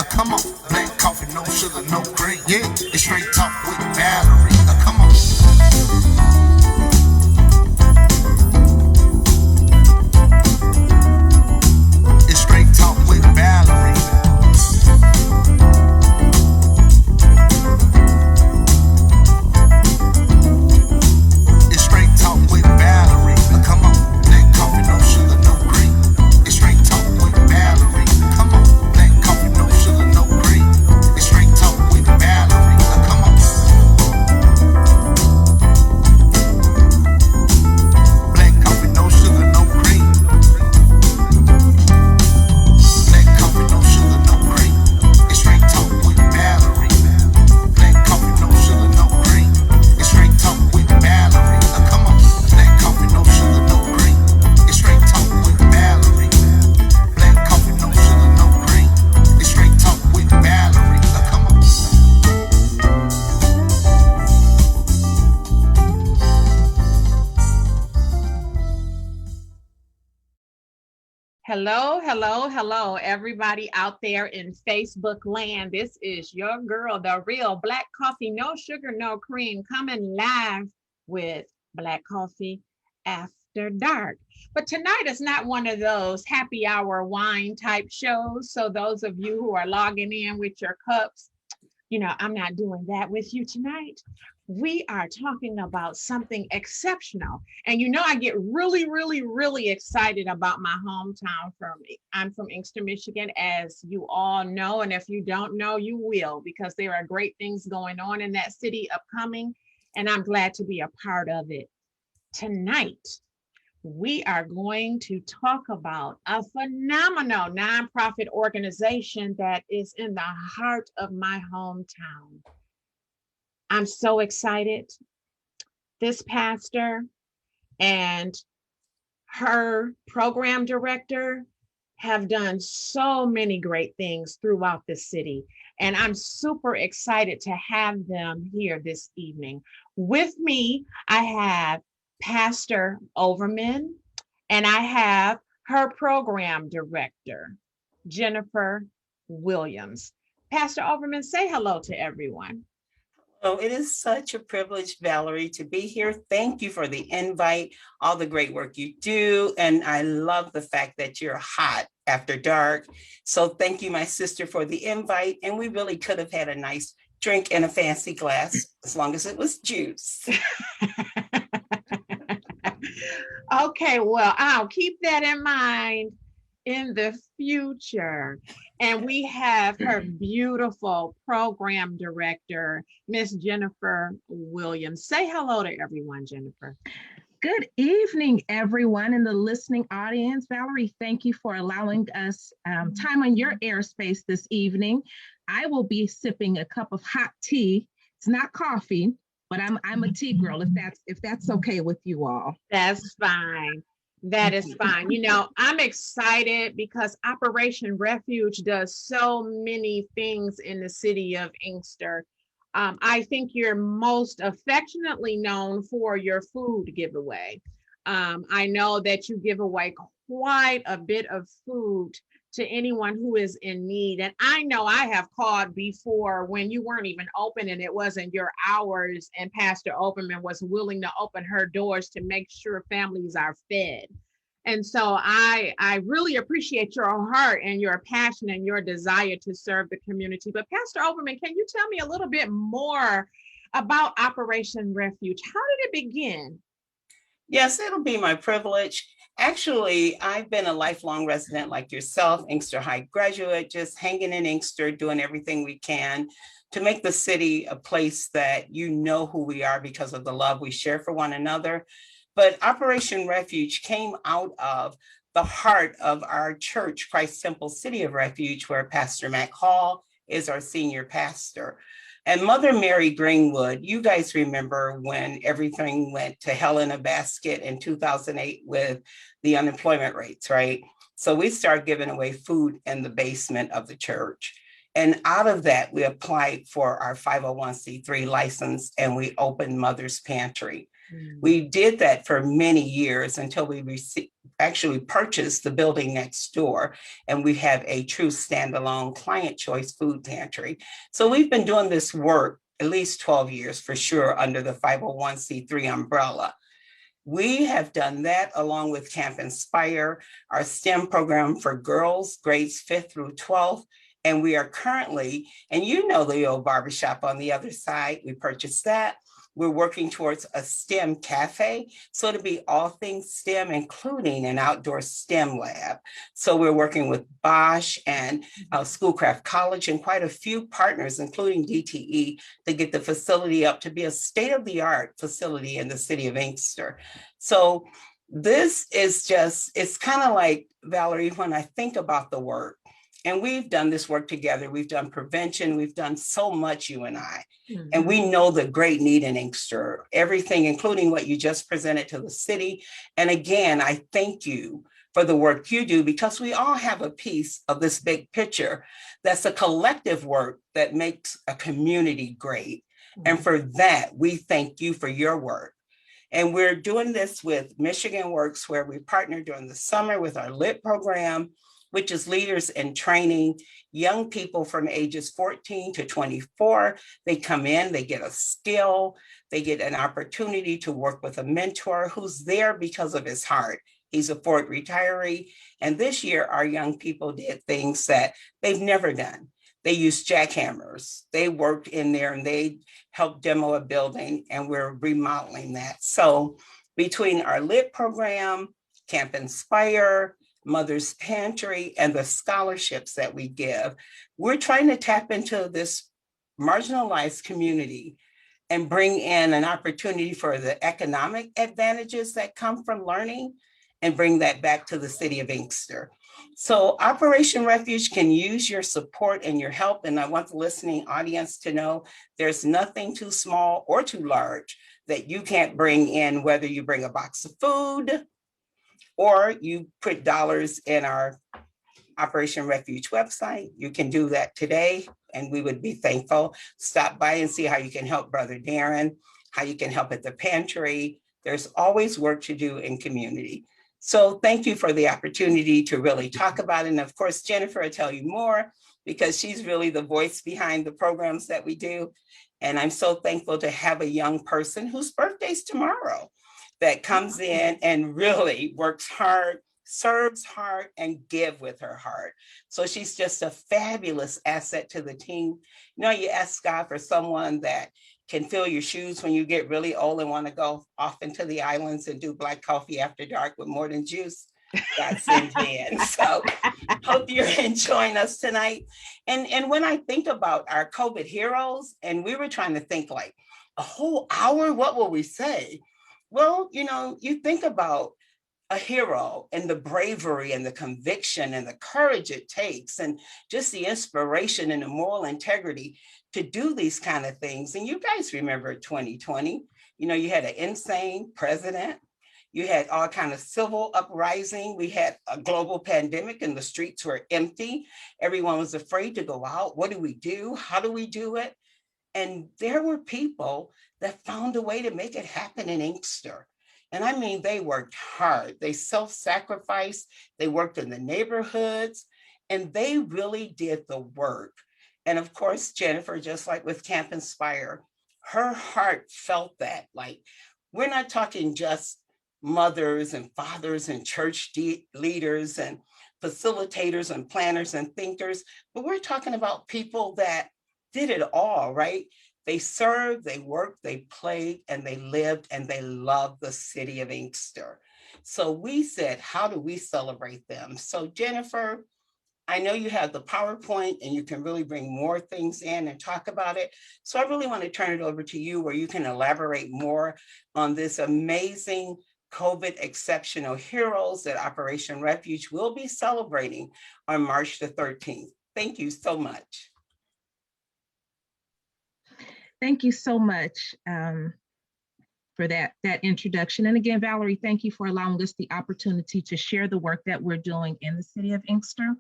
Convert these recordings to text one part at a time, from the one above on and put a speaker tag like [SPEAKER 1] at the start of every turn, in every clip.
[SPEAKER 1] Come on, black coffee, no sugar, no cream. Yeah, it's straight talk with Valerie. Come on. It's straight talk with Valerie. It's straight talk with Valerie. Come on, black coffee, no sugar, no cream. It's straight talk with Valerie. Come on, black coffee, no sugar, no cream. It's straight talk with Valerie. Come on. Black coffee, no sugar, no cream. Black coffee, no sugar, no cream. It's straight talk with Valerie. Black coffee, no sugar, no cream. It's straight talk with Valerie. Come on. Black coffee, no sugar, no cream. It's straight talk with Valerie. Black coffee, no sugar, no cream. It's straight talk with Valerie. Come on.
[SPEAKER 2] Hello, hello, hello, everybody out there in Facebook land. This is your girl, the real Black Coffee, no sugar, no cream, coming live with Black Coffee After Dark. But tonight is not one of those happy hour wine type shows. So those of you who are logging in with your cups, I'm not doing that with you tonight. We are talking about something exceptional. And I get really, really, really excited about my hometown. I'm from Inkster, Michigan, as you all know. And if you don't know, you will, because there are great things going on in that city upcoming. And I'm glad to be a part of it. Tonight, we are going to talk about a phenomenal nonprofit organization that is in the heart of my hometown. I'm so excited. This pastor and her program director have done so many great things throughout the city. And I'm super excited to have them here this evening. With me, I have Pastor Overman, and I have her program director, Jennifer Williams. Pastor Overman, say hello to everyone.
[SPEAKER 3] Oh, it is such a privilege, Valerie, to be here. Thank you for the invite, all the great work you do. And I love the fact that you're hot after dark. So thank you, my sister, for the invite. And we really could have had a nice drink in a fancy glass, as long as it was juice.
[SPEAKER 2] Okay, well, I'll keep that in mind in the future. And we have her beautiful program director, Miss Jennifer Williams. Say hello to everyone, Jennifer.
[SPEAKER 4] Good evening, everyone in the listening audience. Valerie, thank you for allowing us time on your airspace this evening. I will be sipping a cup of hot tea. It's not coffee, but I'm a tea girl, if that's okay with you all.
[SPEAKER 2] That's fine. That is fine. I'm excited because Operation Refuge does so many things in the city of Inkster. I think you're most affectionately known for your food giveaway. I know that you give away quite a bit of food to anyone who is in need. And I know I have called before when you weren't even open and it wasn't your hours, and Pastor Oberman was willing to open her doors to make sure families are fed. And so I really appreciate your heart and your passion and your desire to serve the community. But Pastor Oberman, can you tell me a little bit more about Operation Refuge? How did it begin?
[SPEAKER 3] Yes, it'll be my privilege. Actually, I've been a lifelong resident like yourself, Inkster High graduate, just hanging in Inkster, doing everything we can to make the city a place that you know who we are because of the love we share for one another. But Operation Refuge came out of the heart of our church, Christ Temple City of Refuge, where Pastor Mac Hall is our senior pastor. And Mother Mary Greenwood, you guys remember when everything went to hell in a basket in 2008 with the unemployment rates, right? So we started giving away food in the basement of the church. And out of that, we applied for our 501c3 license and we opened Mother's Pantry. We did that for many years until we actually purchased the building next door, and we have a true standalone client choice food pantry. So we've been doing this work at least 12 years for sure under the 501c3 umbrella. We have done that along with Camp Inspire, our STEM program for girls, grades 5th through 12th. And we are currently, and you know the old barbershop on the other side, we purchased that. We're working towards a STEM cafe. So to be all things STEM, including an outdoor STEM lab. So we're working with Bosch and Schoolcraft College and quite a few partners, including DTE, to get the facility up to be a state-of-the-art facility in the city of Inkster. So this is just, it's kind of like, Valerie, when I think about the work, and we've done this work together, we've done prevention, we've done so much, you and I, and we know the great need in Inkster, everything, including what you just presented to the city. And again, I thank you for the work you do, because we all have a piece of this big picture that's a collective work that makes a community great. And for that, we thank you for your work. And we're doing this with Michigan Works, where we partner during the summer with our LIT program, which is Leaders in Training, young people from ages 14 to 24. They come in, they get a skill, they get an opportunity to work with a mentor who's there because of his heart. He's a Ford retiree. And this year, our young people did things that they've never done. They used jackhammers. They worked in there and they helped demo a building, and we're remodeling that. So between our LIT program, Camp Inspire, Mother's Pantry, and the scholarships that we give, we're trying to tap into this marginalized community and bring in an opportunity for the economic advantages that come from learning and bring that back to the city of Inkster. So Operation Refuge can use your support and your help. And I want the listening audience to know there's nothing too small or too large that you can't bring in, whether you bring a box of food, or you put dollars in our Operation Refuge website. You can do that today, and we would be thankful. Stop by and see how you can help Brother Darren, how you can help at the pantry. There's always work to do in community. So thank you for the opportunity to really talk about it. And of course, Jennifer will tell you more, because she's really the voice behind the programs that we do. And I'm so thankful to have a young person whose birthday's tomorrow that comes in and really works hard, serves hard, and give with her heart. So she's just a fabulous asset to the team. You know, you ask God for someone that can fill your shoes when you get really old and want to go off into the islands and do black coffee after dark with more than juice. God sends me in. So hope you're enjoying us tonight. And when I think about our COVID heroes, and we were trying to think like a whole hour, what will we say? Well, you know, you think about a hero and the bravery and the conviction and the courage it takes, and just the inspiration and the moral integrity to do these kind of things. And you guys remember 2020, you know, you had an insane president, you had all kind of civil uprising, we had a global pandemic and the streets were empty. Everyone was afraid to go out. What do we do? How do we do it? And there were people that found a way to make it happen in Inkster. And I mean, they worked hard. They self-sacrificed. They worked in the neighborhoods, and they really did the work. And of course, Jennifer, just like with Camp Inspire, her heart felt that. Like, we're not talking just mothers and fathers and church leaders and facilitators and planners and thinkers, but we're talking about people that did it all, right? They served, they worked, they played, and they lived, and they loved the city of Inkster. So we said, how do we celebrate them? So Jennifer, I know you have the PowerPoint and you can really bring more things in and talk about it. So I really want to turn it over to you where you can elaborate more on this amazing COVID exceptional heroes that Operation Refuge will be celebrating on March the 13th. Thank you so much.
[SPEAKER 4] Thank you so much for that introduction. And again, Valerie, thank you for allowing us the opportunity to share the work that we're doing in the city of Inkster.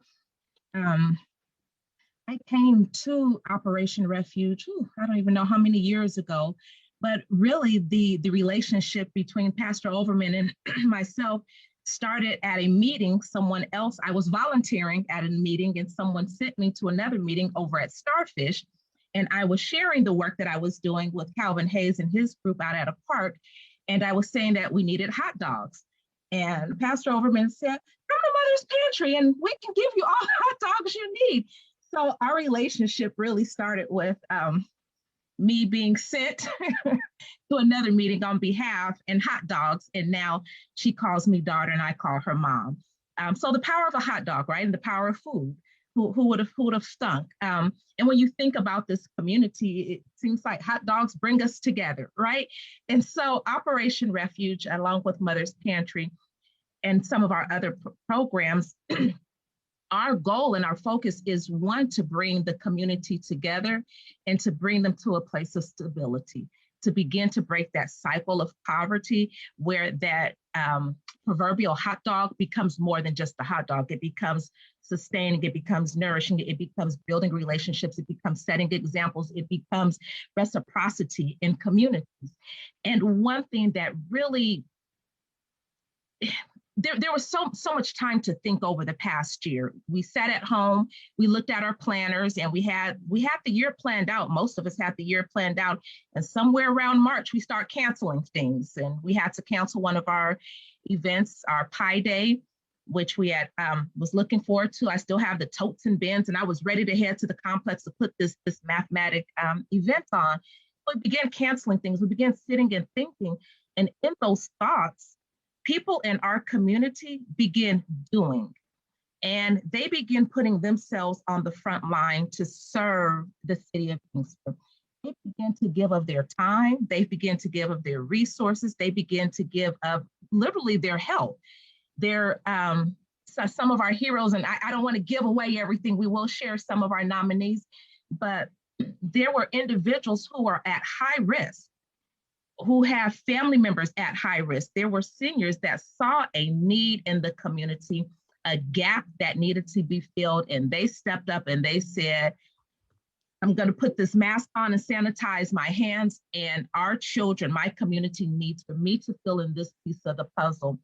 [SPEAKER 4] I came to Operation Refuge, I don't even know how many years ago, but really the relationship between Pastor Overman and myself started at a meeting. Someone else, I was volunteering at a meeting, and someone sent me to another meeting over at Starfish. And I was sharing the work that I was doing with Calvin Hayes and his group out at a park. And I was saying that we needed hot dogs. And Pastor Overman said, come to Mother's Pantry and we can give you all the hot dogs you need. So our relationship really started with me being sent to another meeting on behalf and hot dogs. And now she calls me daughter and I call her mom. So the power of a hot dog, right? And the power of food. Who would have stunk? And when you think about this community, it seems like hot dogs bring us together, right? And so Operation Refuge, along with Mother's Pantry and some of our other programs, our goal and our focus is, one, to bring the community together and to bring them to a place of stability, to begin to break that cycle of poverty where that proverbial hot dog becomes more than just a hot dog. It becomes sustaining, it becomes nourishing, it becomes building relationships, it becomes setting examples, it becomes reciprocity in communities. And one thing that really, there was so much time to think over the past year. We sat at home, we looked at our planners, and we had the year planned out. Most of us had the year planned out. And somewhere around March, we start canceling things. And we had to cancel one of our events, our Pi Day, which we had was looking forward to. I still have the totes and bins, and I was ready to head to the complex to put this mathematic event on. We began canceling things. We began sitting and thinking. And in those thoughts, people in our community begin doing, and they begin putting themselves on the front line to serve the city of Inkster. They begin to give of their time. They begin to give of their resources. They begin to give of literally their help. They're some of our heroes, and I don't want to give away everything. We will share some of our nominees, but there were individuals who are at high risk, who have family members at high risk. There were seniors that saw a need in the community, a gap that needed to be filled, and they stepped up and they said, I'm going to put this mask on and sanitize my hands, and our children, my community needs for me to fill in this piece of the puzzle.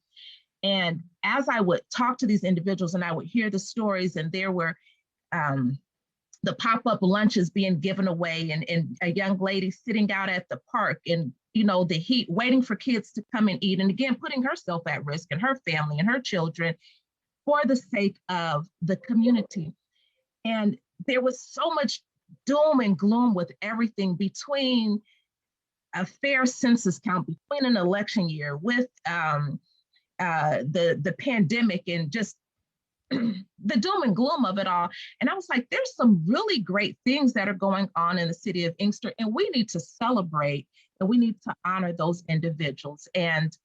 [SPEAKER 4] And as I would talk to these individuals and I would hear the stories, and there were the pop-up lunches being given away, and a young lady sitting out at the park in, you know, the heat, waiting for kids to come and eat, and again, putting herself at risk and her family and her children for the sake of the community. And there was so much doom and gloom with everything, between a fair census count, between an election year, with the pandemic, and just the doom and gloom of it all. And I was like, there's some really great things that are going on in the city of Inkster, and we need to celebrate and we need to honor those individuals. And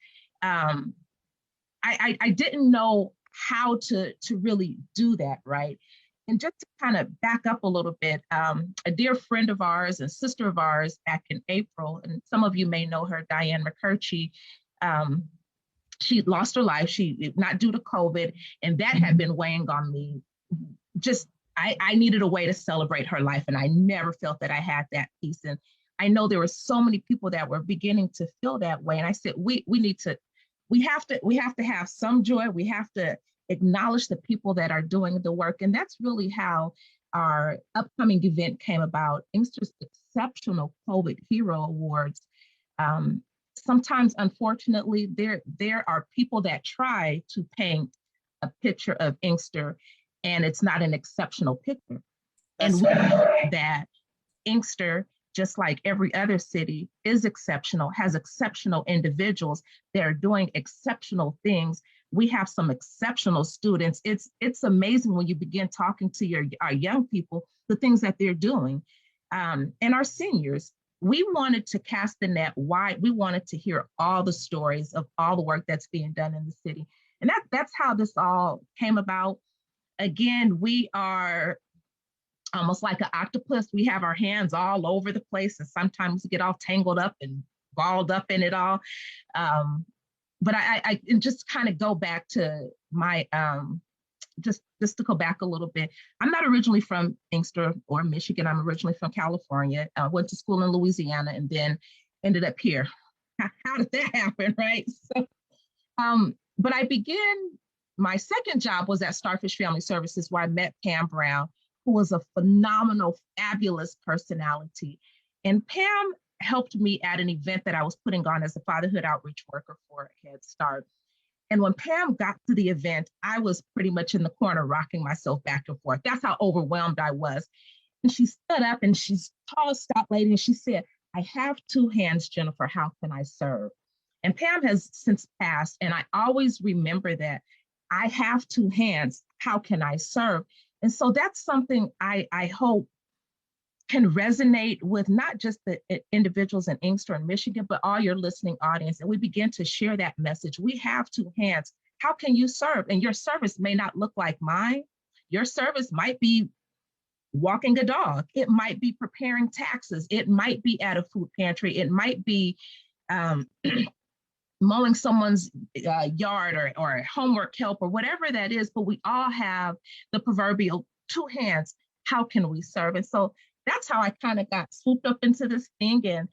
[SPEAKER 4] I didn't know how to really do that, right? And just to kind of back up a little bit, a dear friend of ours and sister of ours back in April, and some of you may know her, Diane McCurchie, she lost her life, not due to COVID, and that had been weighing on me. Just, I needed a way to celebrate her life, and I never felt that I had that piece. And I know there were so many people that were beginning to feel that way. And I said, we have to have some joy. We have to acknowledge the people that are doing the work. And that's really how our upcoming event came about, Inkster's Exceptional COVID Hero Awards. Sometimes, unfortunately, there are people that try to paint a picture of Inkster, and it's not an exceptional picture. And we know that Inkster, just like every other city, is exceptional, has exceptional individuals that are doing exceptional things. We have some exceptional students. It's amazing when you begin talking to our young people, the things that they're doing. And our seniors, we wanted to cast the net wide. We wanted to hear all the stories of all the work that's being done in the city. And that's how this all came about. Again, we are almost like an octopus. We have our hands all over the place, and sometimes we get all tangled up and balled up in it all. But I just kind of go back to my, just to go back a little bit. I'm not originally from Inkster or Michigan. I'm originally from California. I went to school in Louisiana and then ended up here. How did that happen, right? So But I began, my second job was at Starfish Family Services, where I met Pam Brown, who was a phenomenal, fabulous personality. And Pam helped me at an event that I was putting on as a fatherhood outreach worker for Head Start. And when Pam got to the event, I was pretty much in the corner rocking myself back and forth. That's how overwhelmed I was. And she stood up, and she's a tall, stout lady, and she said, "I have two hands, Jennifer. How can I serve?" And Pam has since passed, and I always remember that. I have two hands. How can I serve? And so that's something I hope can resonate with not just the individuals in Inkster and Michigan, but all your listening audience. And we begin to share that message. We have two hands. How can you serve? And your service may not look like mine. Your service might be walking a dog. It might be preparing taxes. It might be at a food pantry. It might be mowing someone's yard or homework help or whatever that is. But we all have the proverbial two hands. How can we serve? And so that's how I kind of got swooped up into this thing. And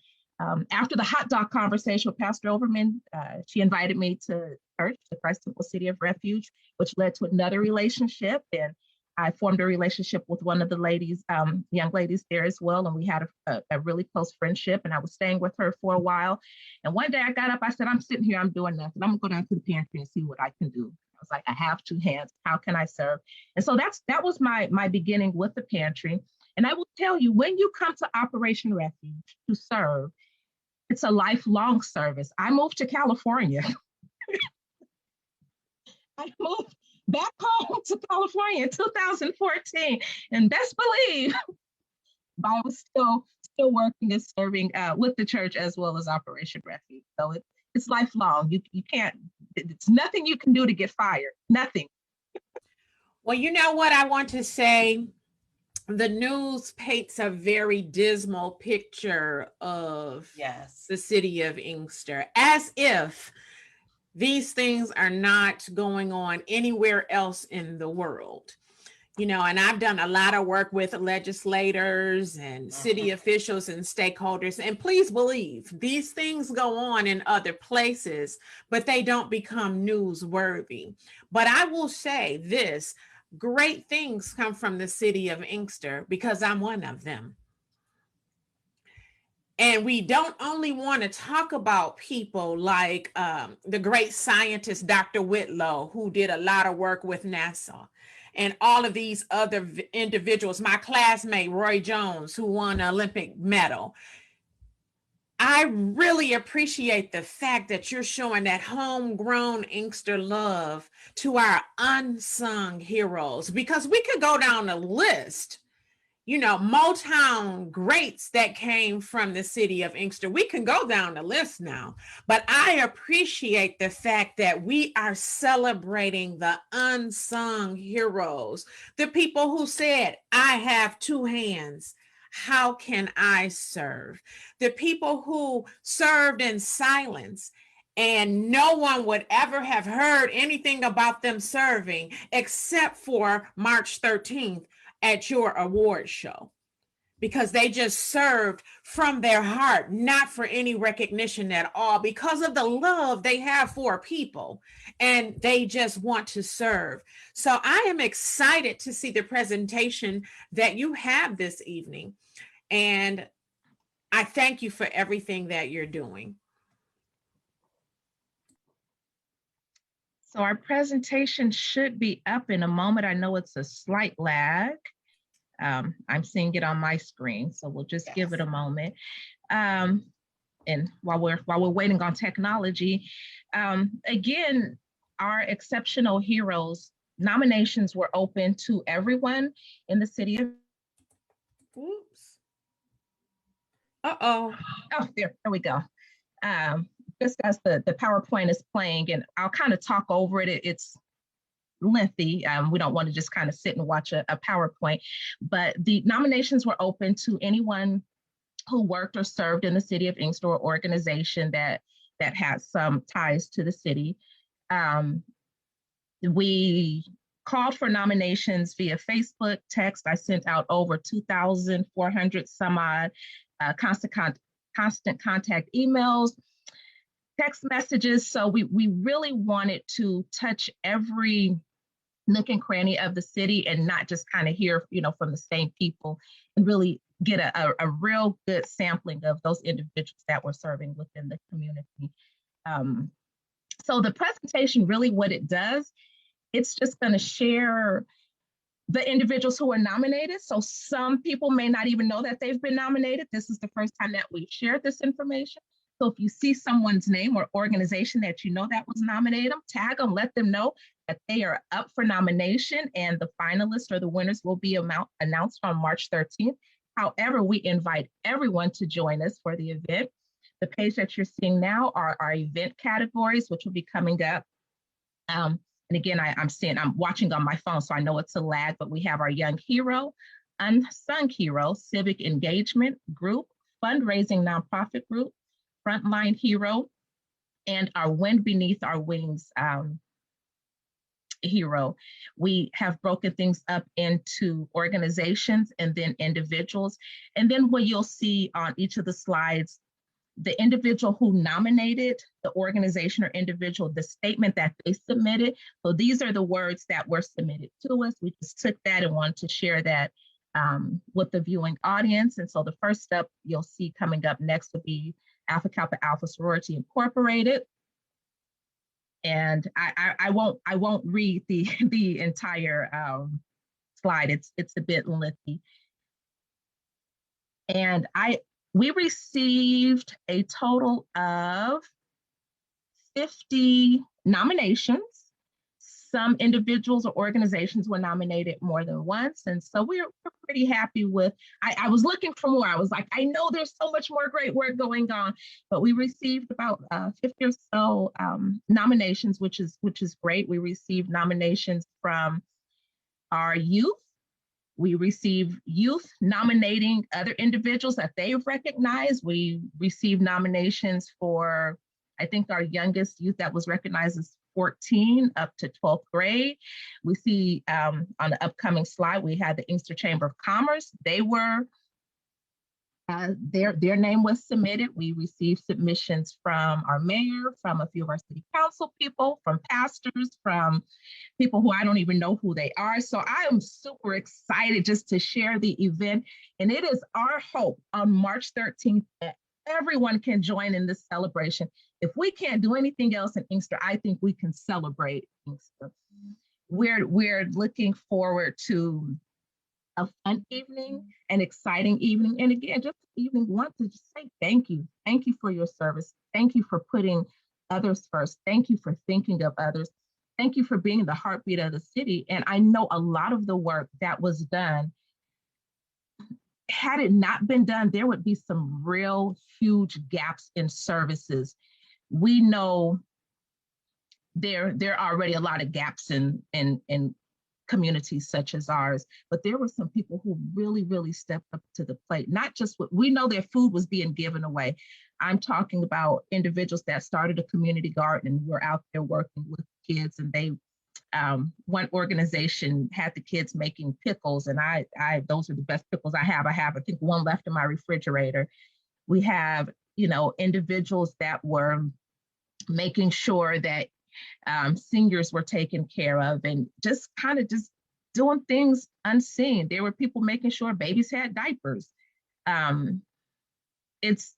[SPEAKER 4] after the hot dog conversation with Pastor Overman, she invited me to church, the Christ Temple City of Refuge, which led to another relationship. And I formed a relationship with one of the ladies, young ladies there as well. And we had a really close friendship, and I was staying with her for a while. And one day I got up, I said, "I'm sitting here, I'm doing nothing. I'm gonna go down to the pantry and see what I can do." I was like, I have two hands. How can I serve? And so that was my beginning with the pantry. And I will tell you, when you come to Operation Refuge to serve, it's a lifelong service. I moved to California. I moved back home to California in 2014. And best believe, I was still working and serving with the church as well as Operation Refuge. So it's lifelong. You can't, it's nothing you can do to get fired. Nothing.
[SPEAKER 2] Well, you know what I want to say? The news paints a very dismal picture of the city of Inkster, as if these things are not going on anywhere else in the world. You know, and I've done a lot of work with legislators and city officials and stakeholders. And please believe these things go on in other places, but they don't become newsworthy. But I will say this, great things come from the city of Inkster because I'm one of them. And we don't only want to talk about people like the great scientist, Dr. Whitlow, who did a lot of work with NASA, and all of these other individuals, my classmate, Roy Jones, who won an Olympic medal. I really appreciate the fact that you're showing that homegrown Inkster love to our unsung heroes, because we could go down a list, you know, Motown greats that came from the city of Inkster. We can go down the list now, but I appreciate the fact that we are celebrating the unsung heroes, the people who said, "I have two hands. How can I serve?" The people who served in silence and no one would ever have heard anything about them serving except for March 13th at your award show, because they just served from their heart, not for any recognition at all, because of the love they have for people, and they just want to serve. So I am excited to see the presentation that you have this evening, and I thank you for everything that you're doing.
[SPEAKER 4] So our presentation should be up in a moment. I know it's a slight lag. I'm seeing it on my screen, so we'll just give it a moment. And while we're waiting on technology, again, our exceptional heroes nominations were open to everyone in the city of.
[SPEAKER 2] Oops. Uh-oh.
[SPEAKER 4] Oh, there we go. Just as the PowerPoint is playing, and I'll kind of talk over it. It's lengthy. We don't want to just kind of sit and watch a PowerPoint, but the nominations were open to anyone who worked or served in the city of Inkster, or organization that has some ties to the city. We called for nominations via Facebook, text. I sent out over 2,400 some odd constant contact emails. text messages. So we really wanted to touch every nook and cranny of the city and not just kind of hear, from the same people, and really get a real good sampling of those individuals that we're serving within the community. So the presentation, really what it does, it's just going to share the individuals who are nominated. So some people may not even know that they've been nominated. This is the first time that we've shared this information. So if you see someone's name or organization that you know that was nominated, tag them, let them know that they are up for nomination, and the finalists or the winners will be announced on March 13th. However, we invite everyone to join us for the event. The page that you're seeing now are our event categories, which will be coming up. And again, I'm watching on my phone, so I know it's a lag, but we have our Young Hero, Unsung Hero, Civic Engagement Group, Fundraising Nonprofit Group, Frontline Hero, and our Wind Beneath Our Wings Hero. We have broken things up into organizations and then individuals. And then what you'll see on each of the slides, the individual who nominated the organization or individual, the statement that they submitted. So these are the words that were submitted to us. We just took that and wanted to share that with the viewing audience. And so the first step you'll see coming up next will be Alpha Kappa Alpha Sorority Incorporated. And I won't read the entire slide. It's a bit lengthy. And we received a total of 50 nominations. Some individuals or organizations were nominated more than once. And so we're pretty happy with, I was looking for more. I was like, I know there's so much more great work going on, but we received about 50 or so nominations, which is great. We received nominations from our youth. We receive youth nominating other individuals that they've recognized. We received nominations for, I think our youngest youth that was recognized is 14 up to 12th grade. We see on the upcoming slide, we had the Inkster Chamber of Commerce. They were, their name was submitted. We received submissions from our mayor, from a few of our city council people, from pastors, from people who I don't even know who they are. So I am super excited just to share the event. And it is our hope on March 13th that everyone can join in this celebration. If we can't do anything else in Inkster, I think we can celebrate Inkster. We're looking forward to a fun evening, an exciting evening. And again, just evening, want to just say thank you. Thank you for your service. Thank you for putting others first. Thank you for thinking of others. Thank you for being the heartbeat of the city. And I know a lot of the work that was done, had it not been done, there would be some real huge gaps in services. We know there are already a lot of gaps in communities such as ours, but there were some people who really stepped up to the plate. Not just what we know, their food was being given away. I'm talking about individuals that started a community garden and were out there working with kids, and they one organization had the kids making pickles, and I those are the best pickles I have. I think one left in my refrigerator. We have, individuals that were making sure that seniors were taken care of, and just doing things unseen. There were people making sure babies had diapers. It's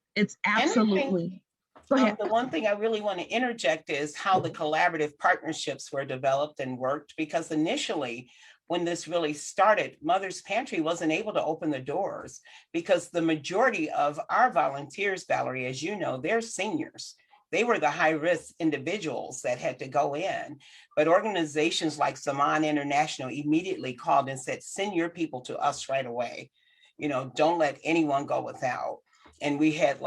[SPEAKER 4] absolutely. Go ahead.
[SPEAKER 3] The one thing I really want to interject is how the collaborative partnerships were developed and worked, because initially, when this really started, Mother's Pantry wasn't able to open the doors because the majority of our volunteers, Valerie, as you know, they're seniors. They were the high-risk individuals that had to go in. But organizations like Zaman International immediately called and said, send your people to us right away. Don't let anyone go without. And we had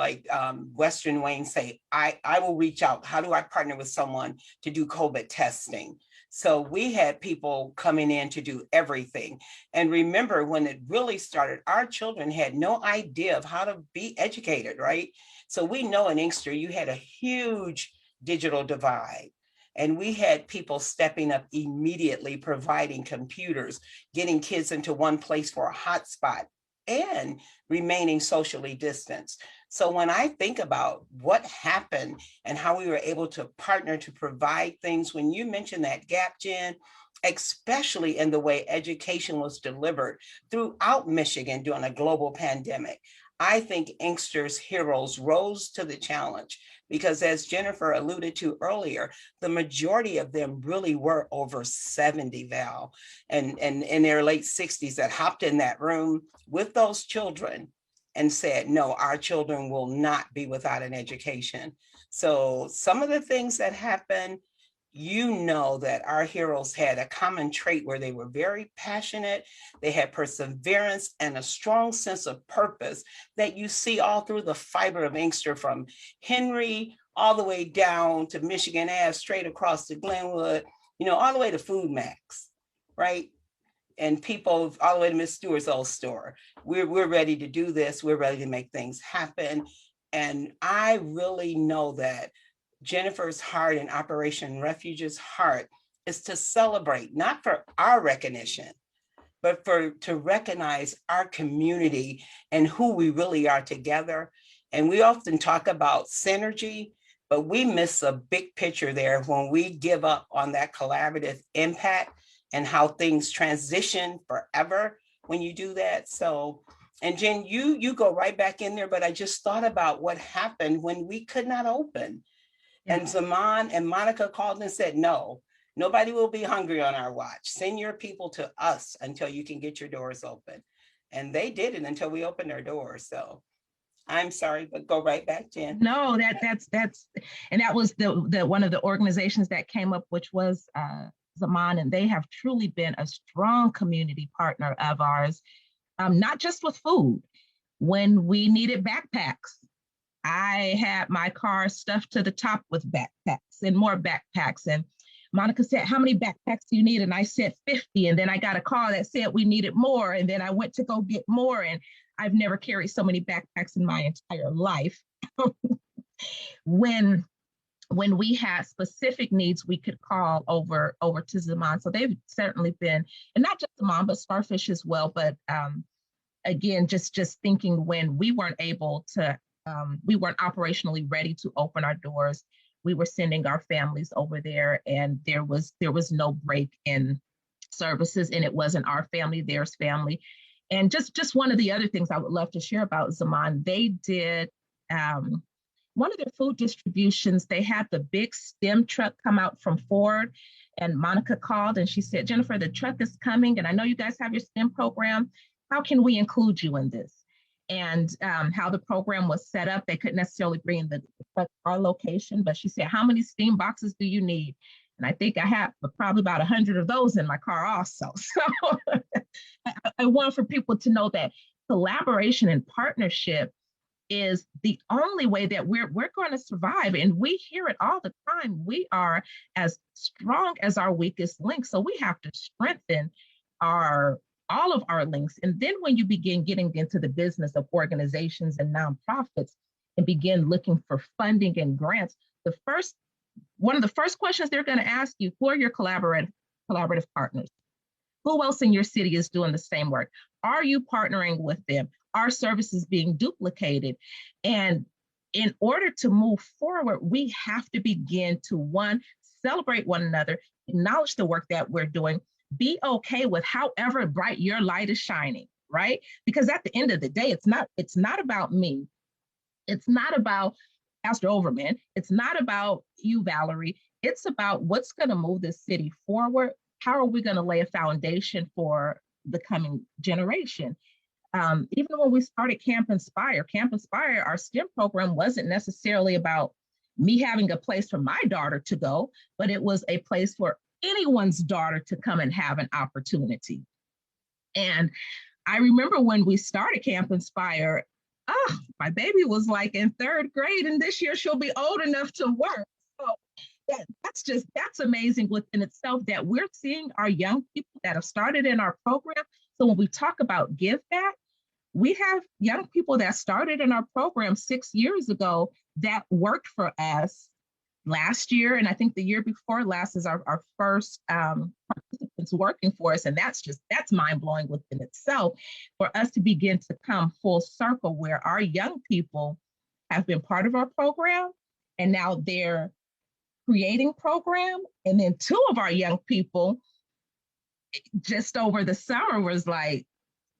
[SPEAKER 3] Western Wayne say, I will reach out. How do I partner with someone to do COVID testing? So we had people coming in to do everything. And remember, when it really started, our children had no idea of how to be educated, right? So we know in Inkster, you had a huge digital divide. And we had people stepping up immediately, providing computers, getting kids into one place for a hotspot and remaining socially distanced. So when I think about what happened and how we were able to partner to provide things, when you mentioned that gap, Jen, especially in the way education was delivered throughout Michigan during a global pandemic, I think Inkster's heroes rose to the challenge because, as Jennifer alluded to earlier, the majority of them really were over 70, Val, and in their late 60s that hopped in that room with those children and said, no, our children will not be without an education. So some of the things that happened, you know, that our heroes had a common trait where they were very passionate, they had perseverance and a strong sense of purpose that you see all through the fiber of Inkster, from Henry all the way down to Michigan Ave, straight across to Glenwood, all the way to Food Max, right? And people all the way to Miss Stewart's old store. We're ready to do this. We're ready to make things happen. And I really know that Jennifer's heart and Operation Refuge's heart is to celebrate, not for our recognition, but to recognize our community and who we really are together. And we often talk about synergy, but we miss a big picture there when we give up on that collaborative impact and how things transition forever when you do that. So, and Jen, you go right back in there, but I just thought about what happened when we could not open. Yeah. And Zaman and Monica called and said, no, nobody will be hungry on our watch. Send your people to us until you can get your doors open. And they did it until we opened our doors. So I'm sorry, but go right back, Jen.
[SPEAKER 4] No, that's and that was the one of the organizations that came up, which was Zaman, and they have truly been a strong community partner of ours, not just with food. When we needed backpacks, I had my car stuffed to the top with backpacks and more backpacks. And Monica said, how many backpacks do you need? And I said 50. And then I got a call that said we needed more. And then I went to go get more. And I've never carried so many backpacks in my entire life. When we had specific needs, we could call over to Zaman. So they've certainly been, and not just Zaman, but Starfish as well. But again, just thinking when we weren't able to, we weren't operationally ready to open our doors, we were sending our families over there, and there was no break in services, and it wasn't our family, theirs family. And just one of the other things I would love to share about Zaman, they did one of their food distributions. They had the big STEM truck come out from Ford, and Monica called and she said, Jennifer, the truck is coming, and I know you guys have your STEM program. How can we include you in this? And how the program was set up, they couldn't necessarily bring the truck to our location, but she said, how many STEAM boxes do you need? And I think I have probably about 100 of those in my car also. So I want for people to know that collaboration and partnership is the only way that we're going to survive. And we hear it all the time. We are as strong as our weakest link. So we have to strengthen all of our links. And then when you begin getting into the business of organizations and nonprofits and begin looking for funding and grants, one of the first questions they're going to ask you, who are your collaborative partners? Who else in your city is doing the same work? Are you partnering with them? Are services being duplicated? And in order to move forward, we have to begin to, one, celebrate one another, acknowledge the work that we're doing, be okay with however bright your light is shining, right? Because at the end of the day, it's not about me. It's not about Pastor Overman. It's not about you, Valerie. It's about what's going to move this city forward. How are we going to lay a foundation for the coming generation? Even when we started Camp Inspire, our STEM program wasn't necessarily about me having a place for my daughter to go, but it was a place for anyone's daughter to come and have an opportunity. And I remember when we started Camp Inspire, my baby was like in 3rd grade, and this year she'll be old enough to work. So that's amazing within itself that we're seeing our young people that have started in our program. So when we talk about give back, we have young people that started in our program 6 years ago that worked for us last year, and I think the year before last is our first participants working for us. And that's mind-blowing within itself, for us to begin to come full circle where our young people have been part of our program, and now they're creating program. And then two of our young people just over the summer was like,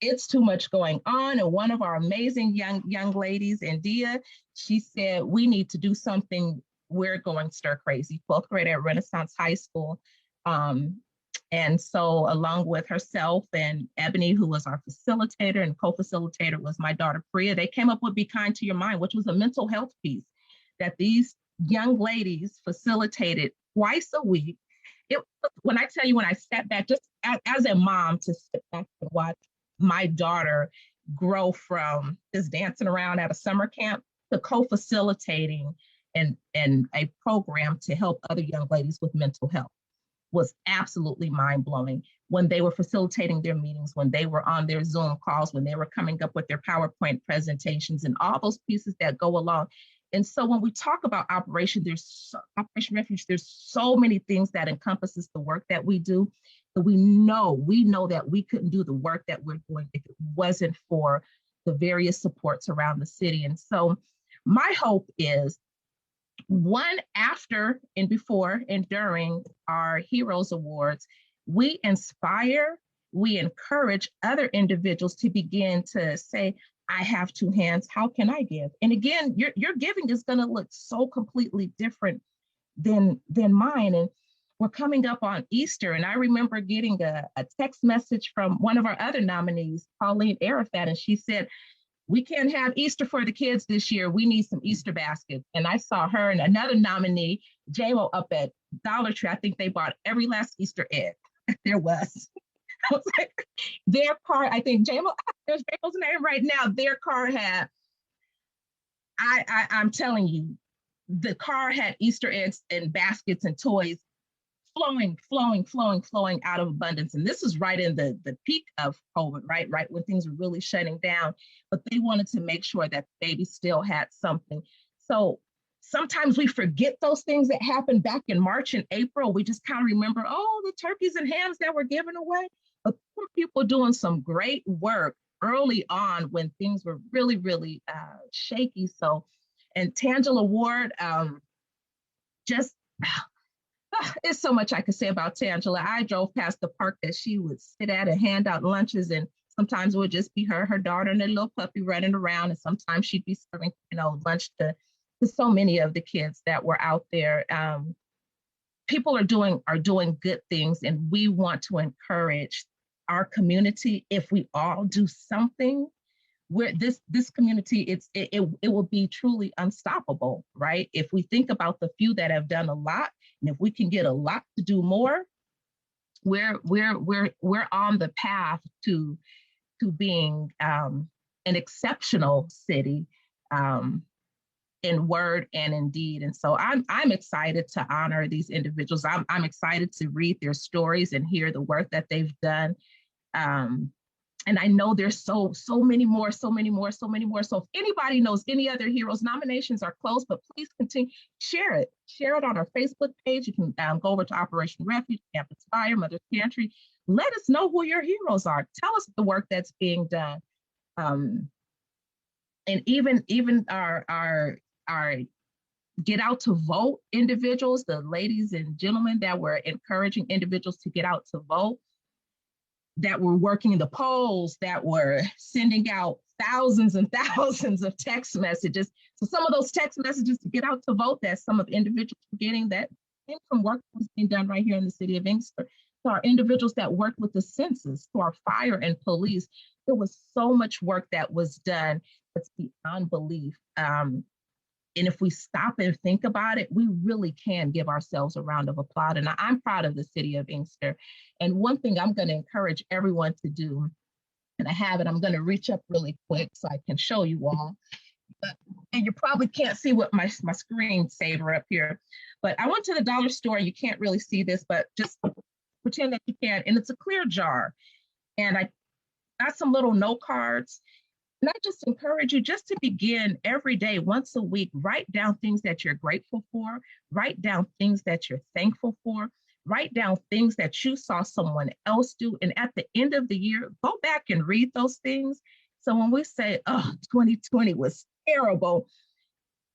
[SPEAKER 4] it's too much going on. And one of our amazing young ladies, India, she said, we need to do something. We're going stir crazy. 12th grade at Renaissance High School. And so along with herself and Ebony, who was our facilitator, and co-facilitator was my daughter, Priya, they came up with Be Kind to Your Mind, which was a mental health piece that these young ladies facilitated twice a week. When I tell you, when I sat back, just as a mom, to sit back and watch my daughter grow from just dancing around at a summer camp to co-facilitating and a program to help other young ladies with mental health was absolutely mind-blowing. When they were facilitating their meetings, when they were on their Zoom calls, when they were coming up with their PowerPoint presentations and all those pieces that go along. And so when we talk about Operation Refuge, there's so many things that encompasses the work that we do. But we know that we couldn't do the work that we're doing if it wasn't for the various supports around the city. And so my hope is, one, after and before and during our Heroes Awards, we inspire, we encourage other individuals to begin to say, I have two hands, how can I give? And again, your giving is going to look so completely different than mine. And we're coming up on Easter, and I remember getting a text message from one of our other nominees, Pauline Arafat, and she said, we can't have Easter for the kids this year. We need some Easter baskets. And I saw her and another nominee, JMO, up at Dollar Tree. I think they bought every last Easter egg there was. I was like, their car, I think JMO, there's JMO's name right now. Their car had, I'm telling you, the car had Easter eggs and baskets and toys flowing out of abundance. And this is right in the peak of COVID, right when things were really shutting down. But they wanted to make sure that babies still had something. So sometimes we forget those things that happened back in March and April. We just kind of remember, oh, the turkeys and hams that were given away. But people doing some great work early on when things were really, really shaky. So, and Tangela Ward, it's so much I could say about Tangela. I drove past the park that she would sit at and hand out lunches, and sometimes it would just be her daughter, and a little puppy running around, and sometimes she'd be serving, lunch to so many of the kids that were out there. People are doing good things, and we want to encourage our community. If we all do something, where this community, it will be truly unstoppable, right? If we think about the few that have done a lot, and if we can get a lot to do more, we're on the path to being an exceptional city in word and in deed. And so I'm excited to honor these individuals. I'm excited to read their stories and hear the work that they've done. And I know there's so many more. So if anybody knows any other heroes, nominations are closed, but please continue, share it on our Facebook page. You can go over to Operation Refuge, Camp Inspire, Mother's Pantry. Let us know who your heroes are. Tell us the work that's being done. And even our get out to vote individuals, the ladies and gentlemen that were encouraging individuals to get out to vote, that were working the polls, that were sending out thousands and thousands of text messages. So some of those text messages to get out to vote that some of individuals were getting, that came from work that was being done right here in the city of Inkster. To our individuals that worked with the census, to our fire and police, there was so much work that was done. It's beyond belief. And if we stop and think about it, we really can give ourselves a round of applause. And I'm proud of the city of Inkster. And one thing I'm going to encourage everyone to do, and I have it, I'm going to reach up really quick so I can show you all. And you probably can't see what my screen saver up here, but I went to the dollar store. You can't really see this, but just pretend that you can. And it's a clear jar. And I got some little note cards. And I just encourage you just to begin every day, once a week, write down things that you're grateful for, write down things that you're thankful for, write down things that you saw someone else do. And at the end of the year, go back and read those things. So when we say, oh, 2020 was terrible,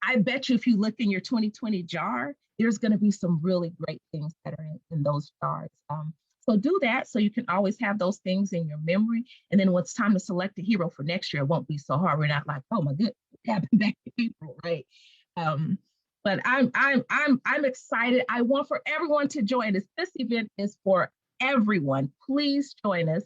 [SPEAKER 4] I bet you if you look in your 2020 jar, there's going to be some really great things that are in those jars. So do that so you can always have those things in your memory. And then when it's time to select a hero for next year, it won't be so hard. We're not like, oh my goodness, what happened back in April, right? But I'm excited. I want for everyone to join us. This event is for everyone. Please join us.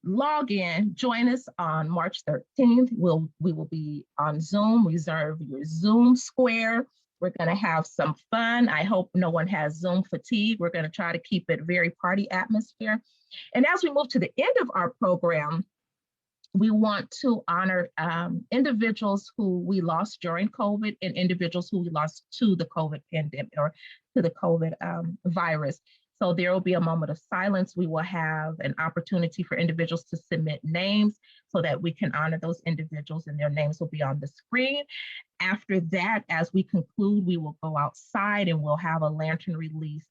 [SPEAKER 4] Log in, join us on March 13th. We will be on Zoom. Reserve your Zoom square. We're going to have some fun. I hope no one has Zoom fatigue. We're going to try to keep it very party atmosphere. And as we move to the end of our program, we want to honor individuals who we lost during COVID and individuals who we lost to the COVID pandemic or to the COVID virus. So there will be a moment of silence. We will have an opportunity for individuals to submit names so that we can honor those individuals and their names will be on the screen. After that, as we conclude, we will go outside and we'll have a lantern release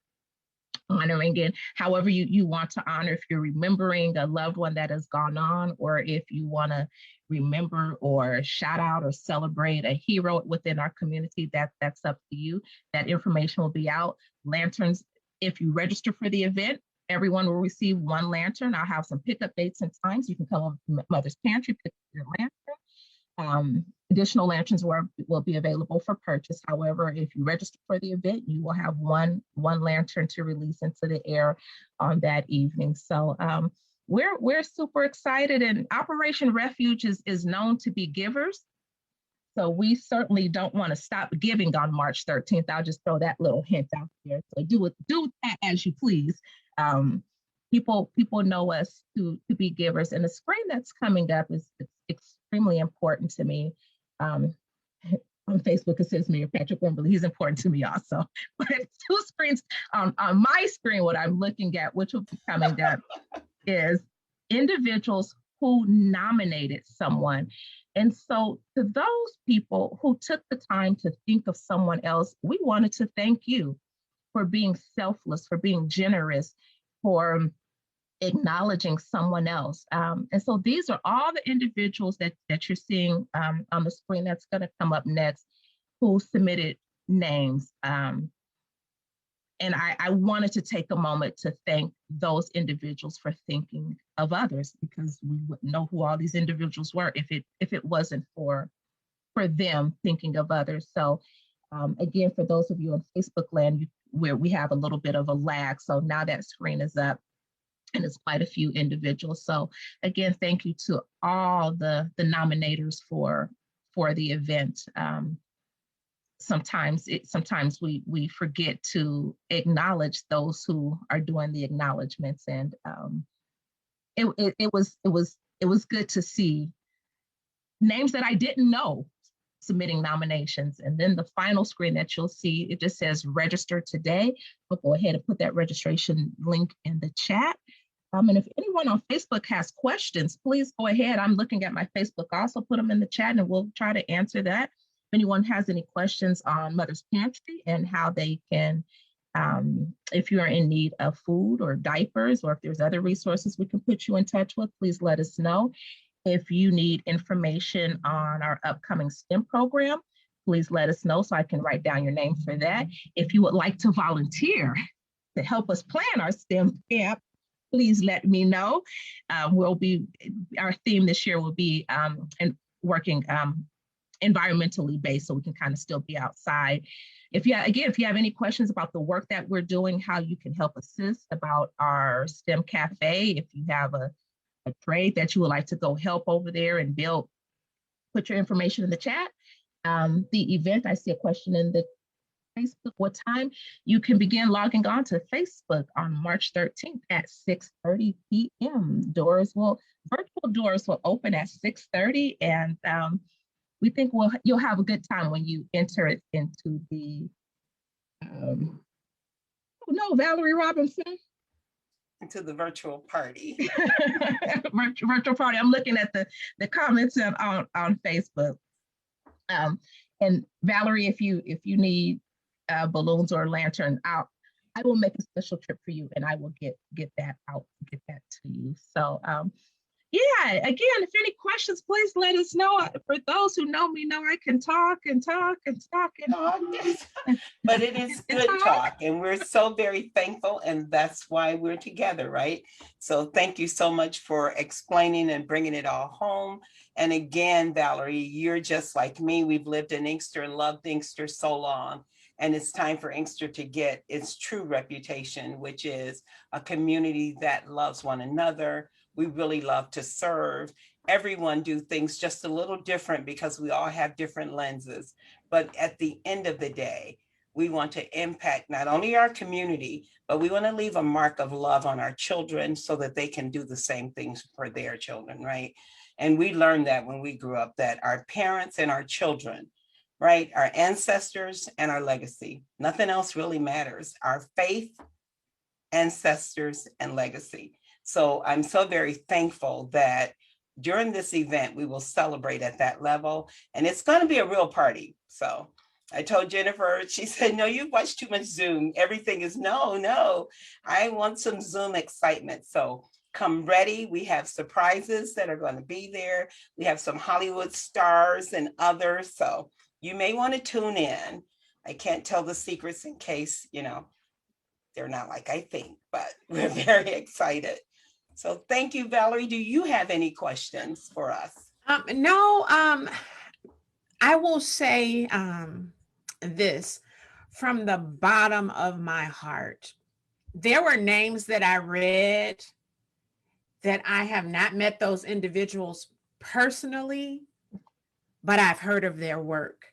[SPEAKER 4] honoring it however you want to honor. If you're remembering a loved one that has gone on, or if you want to remember or shout out or celebrate a hero within our community, that's up to you. That information will be out. Lanterns, if you register for the event, everyone will receive one lantern. I'll have some pickup dates and times. You can come over to Mother's Pantry, pick up your lantern. Additional lanterns will be available for purchase. However, if you register for the event, you will have one lantern to release into the air on that evening. So we're super excited, and Operation Refuge is known to be givers. So we certainly don't want to stop giving on March 13th. I'll just throw that little hint out there. So do that as you please. People know us to be givers, and the spring that's coming up is extremely important to me. On Facebook, it says Mayor Patrick Wimberly. He's important to me also. But two screens on my screen, what I'm looking at, which will be coming up, is individuals who nominated someone. And so to those people who took the time to think of someone else, we wanted to thank you for being selfless, for being generous, for acknowledging someone else. And so these are all the individuals that you're seeing on the screen that's going to come up next who submitted names. And I wanted to take a moment to thank those individuals for thinking of others, because we wouldn't know who all these individuals were if it wasn't for them thinking of others. So again, for those of you on Facebook land, where we have a little bit of a lag. So now that screen is up and it's quite a few individuals. So again, thank you to all the nominators for the event. Sometimes we forget to acknowledge those who are doing the acknowledgements, and it was good to see names that I didn't know submitting nominations. And then the final screen that you'll see, it just says register today. I'll go ahead and put that registration link in the chat. And if anyone on Facebook has questions, please go ahead. I'm looking at my Facebook, also put them in the chat and we'll try to answer that. If anyone has any questions on Mother's Pantry and how they can, if you're in need of food or diapers, or if there's other resources we can put you in touch with, please let us know. If you need information on our upcoming STEM program, please let us know so I can write down your name for that. If you would like to volunteer to help us plan our STEM camp, please let me know. Our theme this year will be working environmentally based, so we can kind of still be outside. If you have any questions about the work that we're doing, how you can help assist, about our STEM cafe, if you have a trade that you would like to go help over there and build, put your information in the chat. The event, I see a question in the Facebook, what time you can begin logging on to Facebook on March 13th at 6:30 p.m. Virtual doors will open at 6:30, and we think you'll have a good time when you enter it into the, Valerie Robinson.
[SPEAKER 3] into the virtual party.
[SPEAKER 4] Virtual party. I'm looking at the comments on Facebook. And Valerie, if you need balloons or a lantern, I will make a special trip for you, and I will get that out, get that to you. So yeah, again, if any questions, please let us know. For those who know me, know I can talk and talk and talk and
[SPEAKER 3] Talk, yes. But it is
[SPEAKER 4] and
[SPEAKER 3] good talk, and we're so very thankful, and that's why we're together, right? So thank you so much for explaining and bringing it all home. And again, Valerie, you're just like me. We've lived in Inkster and loved Inkster so long, and it's time for Inkster to get its true reputation, which is a community that loves one another. We really love to serve. Everyone do things just a little different because we all have different lenses. But at the end of the day, we want to impact not only our community, but we want to leave a mark of love on our children so that they can do the same things for their children, right? And we learned that when we grew up, that our parents and our children, right, our ancestors and our legacy, nothing else really matters. Our faith, ancestors, and legacy. So I'm so very thankful that during this event, we will celebrate at that level, and it's going to be a real party. So I told Jennifer, she said, no, you've watched too much Zoom. Everything is no, I want some Zoom excitement. So come ready. We have surprises that are going to be there. We have some Hollywood stars and others. So you may want to tune in. I can't tell the secrets in case, they're not like I think, but we're very excited. So thank you, Valerie. Do you have any questions for us?
[SPEAKER 2] No, I will say this from the bottom of my heart. There were names that I read that I have not met those individuals personally, but I've heard of their work.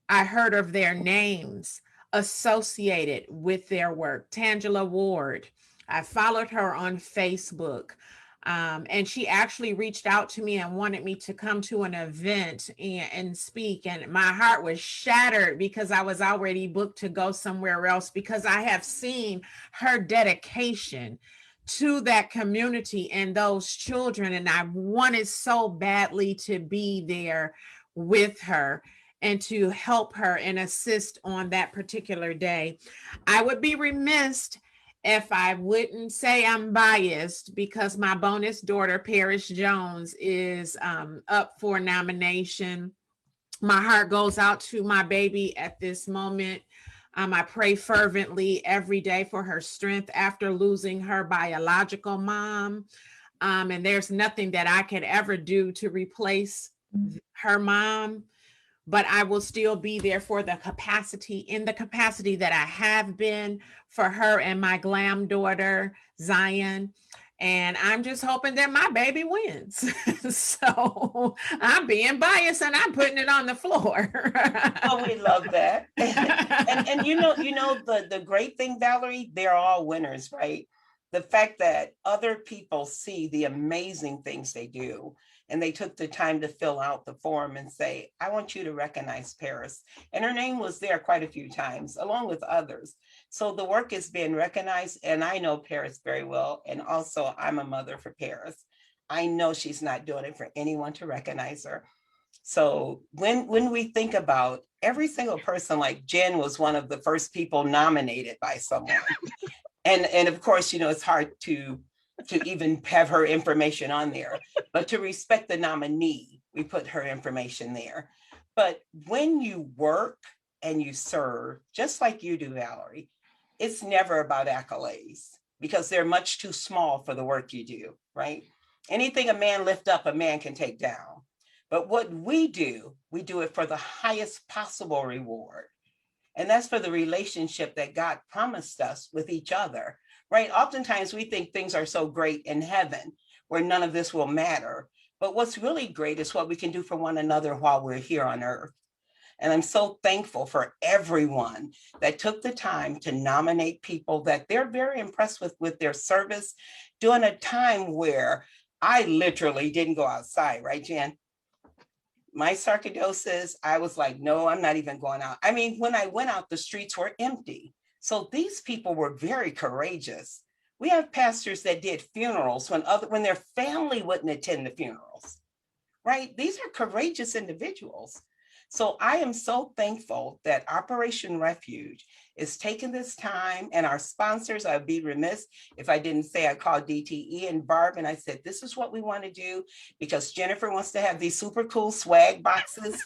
[SPEAKER 2] I heard of their names associated with their work. Tangela Ward, I followed her on Facebook, and she actually reached out to me and wanted me to come to an event and speak. And my heart was shattered because I was already booked to go somewhere else, because I have seen her dedication to that community and those children. And I wanted so badly to be there with her and to help her and assist on that particular day. I would be remiss if I wouldn't say I'm biased, because my bonus daughter, Paris Jones, is up for nomination. My heart goes out to my baby at this moment. I pray fervently every day for her strength after losing her biological mom. And there's nothing that I could ever do to replace her mom, but I will still be there for the capacity, in the capacity that I have been for her and my glam daughter, Zion. And I'm just hoping that my baby wins. So I'm being biased and I'm putting it on the floor.
[SPEAKER 3] Oh, we love that. And the great thing, Valerie, they're all winners, right? The fact that other people see the amazing things they do, and they took the time to fill out the form and say, I want you to recognize Paris. And her name was there quite a few times, along with others. So the work is being recognized, and I know Paris very well. And also I'm a mother for Paris. I know she's not doing it for anyone to recognize her. So when we think about every single person, like Jen was one of the first people nominated by someone. And of course, it's hard to even have her information on there, but to respect the nominee, we put her information there. But when you work and you serve, just like you do, Valerie, it's never about accolades, because they're much too small for the work you do, right? Anything a man lift up, a man can take down. But what we do it for the highest possible reward. And that's for the relationship that God promised us with each other, right? Oftentimes we think things are so great in heaven where none of this will matter. But what's really great is what we can do for one another while we're here on earth. And I'm so thankful for everyone that took the time to nominate people that they're very impressed with their service during a time where I literally didn't go outside, right, Jen? My sarcoidosis, I was like, no, I'm not even going out. I mean, when I went out, the streets were empty. So these people were very courageous. We have pastors that did funerals when their family wouldn't attend the funerals, right? These are courageous individuals. So I am so thankful that Operation Refuge is taking this time, and our sponsors, I'd be remiss if I didn't say I called DTE and Barb and I said, this is what we want to do, because Jennifer wants to have these super cool swag boxes.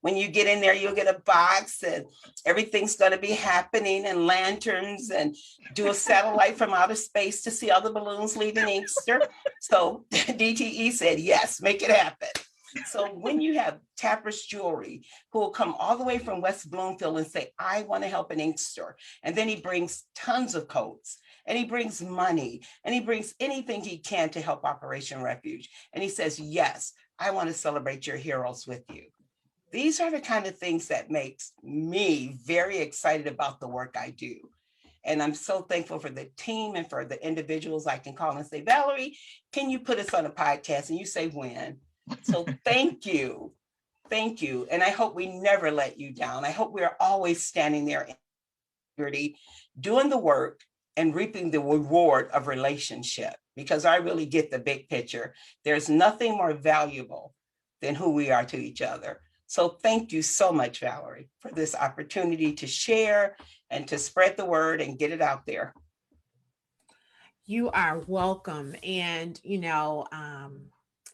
[SPEAKER 3] When you get in there, you'll get a box and everything's going to be happening, and lanterns, and do a satellite from outer space to see all the balloons leaving Inkster. So DTE said, yes, make it happen. So when you have Tapper's Jewelry, who will come all the way from West Bloomfield and say, I want to help an Inkster. And then he brings tons of coats, and he brings money, and he brings anything he can to help Operation Refuge. And he says, yes, I want to celebrate your heroes with you. These are the kind of things that makes me very excited about the work I do. And I'm so thankful for the team and for the individuals I can call and say, Valerie, can you put us on a podcast? And you say, when? So thank you. Thank you. And I hope we never let you down. I hope we are always standing there in integrity, doing the work and reaping the reward of relationship, because I really get the big picture. There's nothing more valuable than who we are to each other. So thank you so much, Valerie, for this opportunity to share and to spread the word and get it out there.
[SPEAKER 2] You are welcome. And,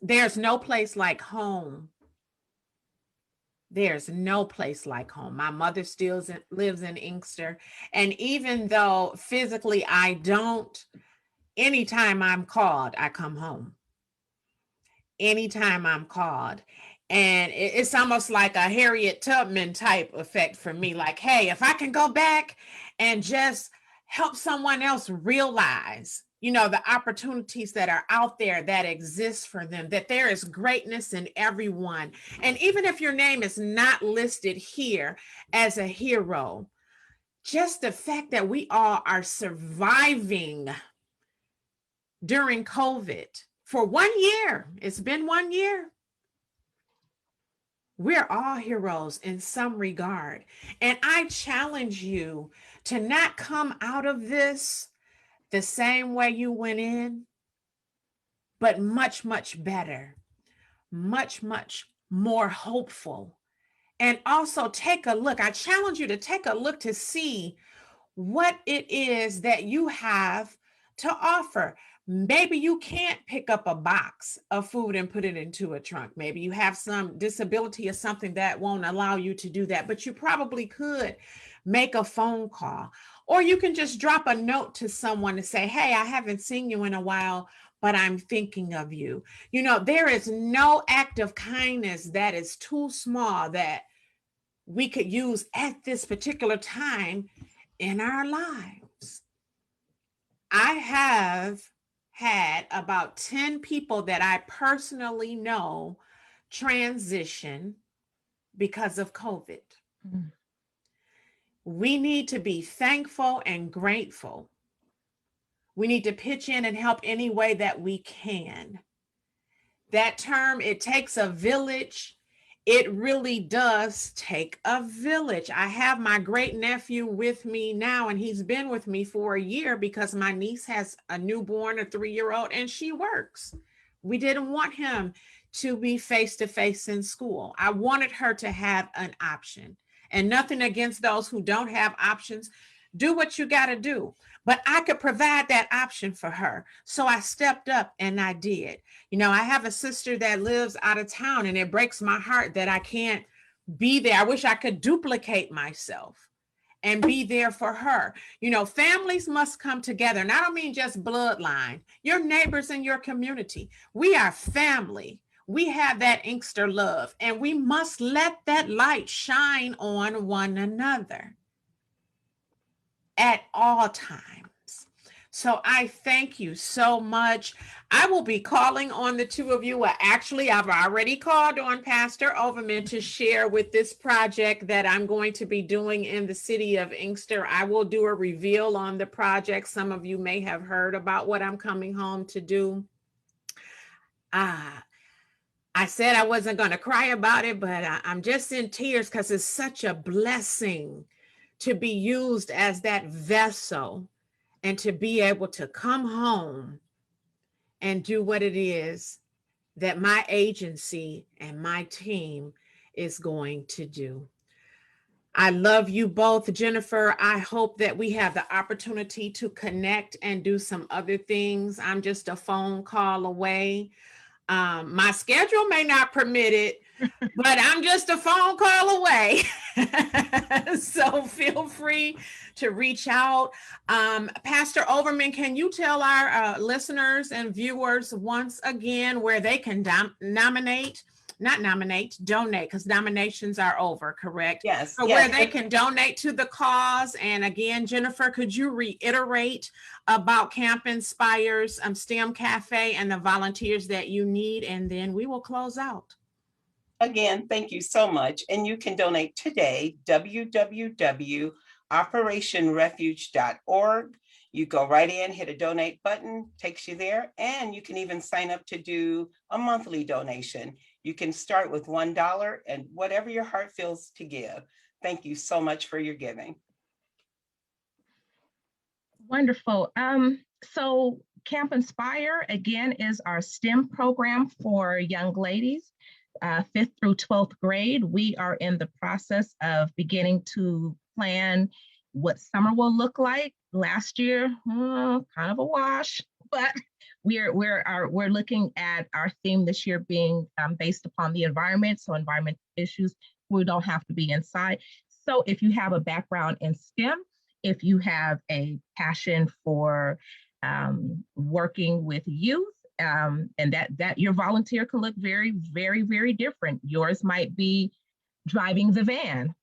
[SPEAKER 2] there's no place like home. There's no place like home. My mother still lives in Inkster. And even though physically I don't, anytime I'm called, I come home. Anytime I'm called. And it's almost like a Harriet Tubman type effect for me. Like, hey, if I can go back and just help someone else realize, the opportunities that are out there that exist for them, that there is greatness in everyone. And even if your name is not listed here as a hero, just the fact that we all are surviving during COVID for 1 year, it's been 1 year. We're all heroes in some regard. And I challenge you to not come out of this the same way you went in, but much, much better, much, much more hopeful. And also take a look. I challenge you to take a look to see what it is that you have to offer. Maybe you can't pick up a box of food and put it into a trunk. Maybe you have some disability or something that won't allow you to do that, but you probably could make a phone call, or you can just drop a note to someone to say, hey, I haven't seen you in a while, but I'm thinking of you. There is no act of kindness that is too small that we could use at this particular time in our lives. I have had about 10 people that I personally know transition because of COVID. Mm. We need to be thankful and grateful. We need to pitch in and help any way that we can. That term, it takes a village. It really does take a village. I have my great nephew with me now, and he's been with me for a year because my niece has a newborn, a 3-year-old, and she works. We didn't want him to be face-to-face in school. I wanted her to have an option. And nothing against those who don't have options. Do what you got to do. But I could provide that option for her. So I stepped up and I did. I have a sister that lives out of town, and it breaks my heart that I can't be there. I wish I could duplicate myself and be there for her. Families must come together. And I don't mean just bloodline, your neighbors in your community. We are family. We have that Inkster love, and we must let that light shine on one another at all times. So I thank you so much. I will be calling on the two of you. Well, actually, I've already called on Pastor Overman to share with this project that I'm going to be doing in the city of Inkster. I will do a reveal on the project. Some of you may have heard about what I'm coming home to do. I said I wasn't going to cry about it, but I'm just in tears because it's such a blessing to be used as that vessel, and to be able to come home and do what it is that my agency and my team is going to do. I love you both, Jennifer. I hope that we have the opportunity to connect and do some other things. I'm just a phone call away. My schedule may not permit it, but I'm just a phone call away. So feel free to reach out. Pastor Overman, can you tell our listeners and viewers once again where they can donate, because nominations are over, correct?
[SPEAKER 3] Yes,
[SPEAKER 2] So
[SPEAKER 3] yes.
[SPEAKER 2] where they can donate to the cause. And again, Jennifer, could you reiterate about Camp Inspire's STEM Cafe and the volunteers that you need, and then we will close out.
[SPEAKER 3] Again, thank you so much. And you can donate today, www.operationrefuge.org. You go right in, hit a donate button, takes you there, and you can even sign up to do a monthly donation. You can start with $1 and whatever your heart feels to give. Thank you so much for your giving.
[SPEAKER 4] Wonderful. So Camp Inspire, again, is our STEM program for young ladies, 5th through 12th grade. We are in the process of beginning to plan what summer will look like. Last year, kind of a wash, but we're looking at our theme this year being based upon the environment. So environmental issues, we don't have to be inside. So if you have a background in STEM, if you have a passion for working with youth, and that your volunteer can look very, very, very different. Yours might be driving the van.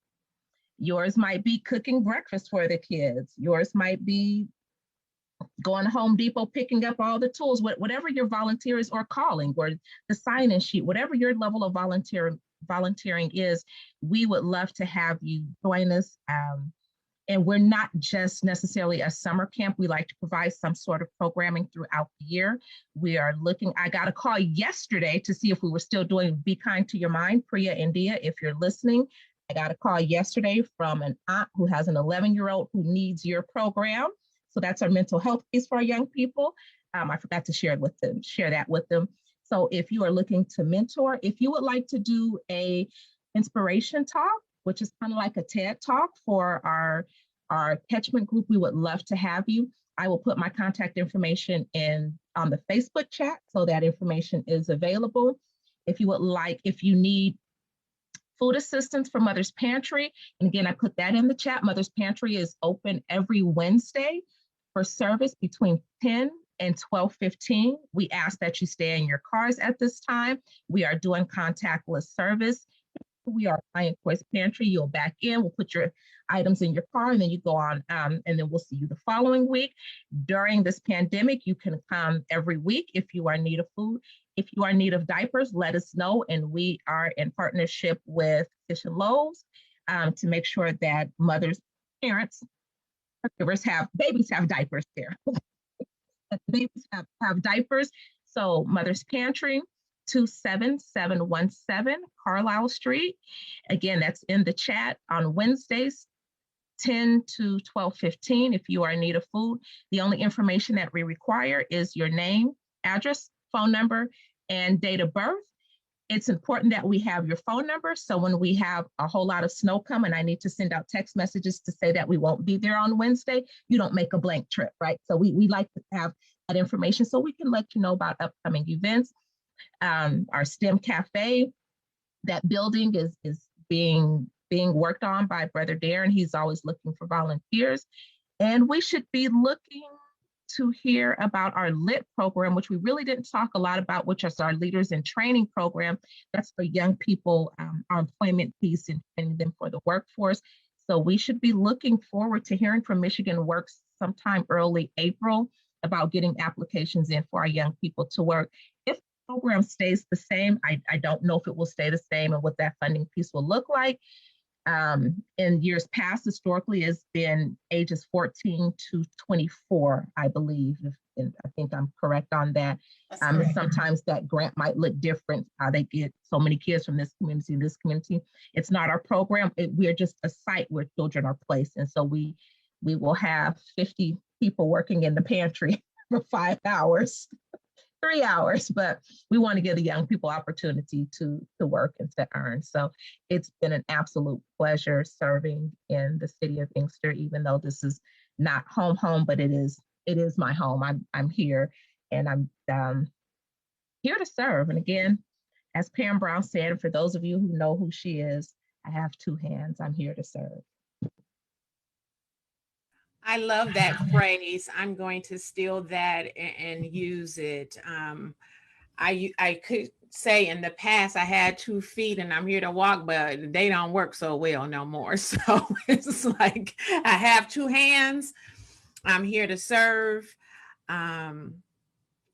[SPEAKER 4] Yours might be cooking breakfast for the kids. Yours might be going to Home Depot, picking up all the tools, whatever your volunteer is, or calling, or the sign-in sheet, whatever your level of volunteering is, we would love to have you join us. And we're not just necessarily a summer camp. We like to provide some sort of programming throughout the year. We are looking, I got a call yesterday to see if we were still doing Be Kind to Your Mind, Priya India, if you're listening. I got a call yesterday from an aunt who has an 11-year-old who needs your program. So that's our mental health piece for our young people. I forgot to share that with them. So if you are looking to mentor, if you would like to do a inspiration talk, which is kind of like a TED Talk for our catchment group, we would love to have you. I will put my contact information on the Facebook chat, so that information is available. If you need food assistance for Mother's Pantry, and again, I put that in the chat. Mother's Pantry is open every Wednesday for service between 10 and 12:15. We ask that you stay in your cars at this time. We are doing contactless service. We are Client Choice Pantry. You'll back in, we'll put your items in your car, and then you go on, and then we'll see you the following week. During this pandemic, you can come every week if you are in need of food. If you are in need of diapers, let us know, and we are in partnership with Fish and Loaves to make sure that mothers, parents, babies have diapers there. Babies have diapers. So Mother's Pantry, 27717 Carlisle Street. Again, that's in the chat on Wednesdays, 10 to 12:15. If you are in need of food, the only information that we require is your name, address, phone number, and date of birth. It's important that we have your phone number. So when we have a whole lot of snow coming, I need to send out text messages to say that we won't be there on Wednesday. You don't make a blank trip, right? So we like to have that information so we can let you know about upcoming events. Our STEM Cafe, that building is being worked on by Brother Darren. He's always looking for volunteers. And we should be looking to hear about our LIT program, which we really didn't talk a lot about, which is our Leaders in Training program. That's for young people, our employment piece and training them for the workforce. So we should be looking forward to hearing from Michigan Works sometime early April about getting applications in for our young people to work. If the program stays the same, I don't know if it will stay the same and what that funding piece will look like. In years past, historically, has been ages 14 to 24, I believe, and I think I'm correct on that. Sometimes that grant might look different, how they get so many kids from this community to this community. It's not our program. We're just a site where children are placed. And so we will have 50 people working in the pantry for 5 hours, 3 hours, but we want to give the young people opportunity to work and to earn. So it's been an absolute pleasure serving in the city of Inkster, even though this is not home, but it is my home. I'm here, and I'm here to serve. And again, as Pam Brown said, and for those of you who know who she is, I have 2 hands. I'm here to serve.
[SPEAKER 2] I love that phrase. I'm going to steal that and use it. I could say in the past I had 2 feet and I'm here to walk, but they don't work so well no more. So it's like I have 2 hands. I'm here to serve.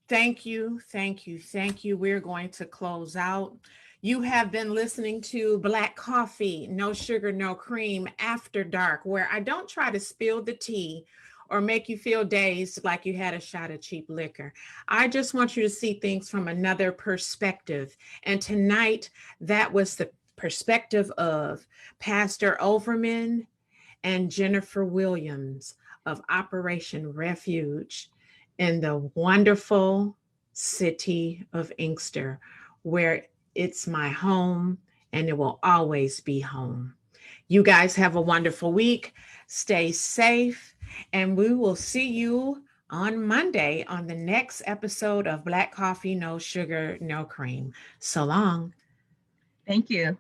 [SPEAKER 2] Thank you, thank you, thank you. We're going to close out. You have been listening to Black Coffee, No Sugar, No Cream, After Dark, where I don't try to spill the tea or make you feel dazed like you had a shot of cheap liquor. I just want you to see things from another perspective. And tonight, that was the perspective of Pastor Overman and Jennifer Williams of Operation Refuge in the wonderful city of Inkster, where it's my home and it will always be home. You guys have a wonderful week. Stay safe, and we will see you on Monday on the next episode of Black Coffee, No Sugar, No Cream. So long.
[SPEAKER 4] Thank you.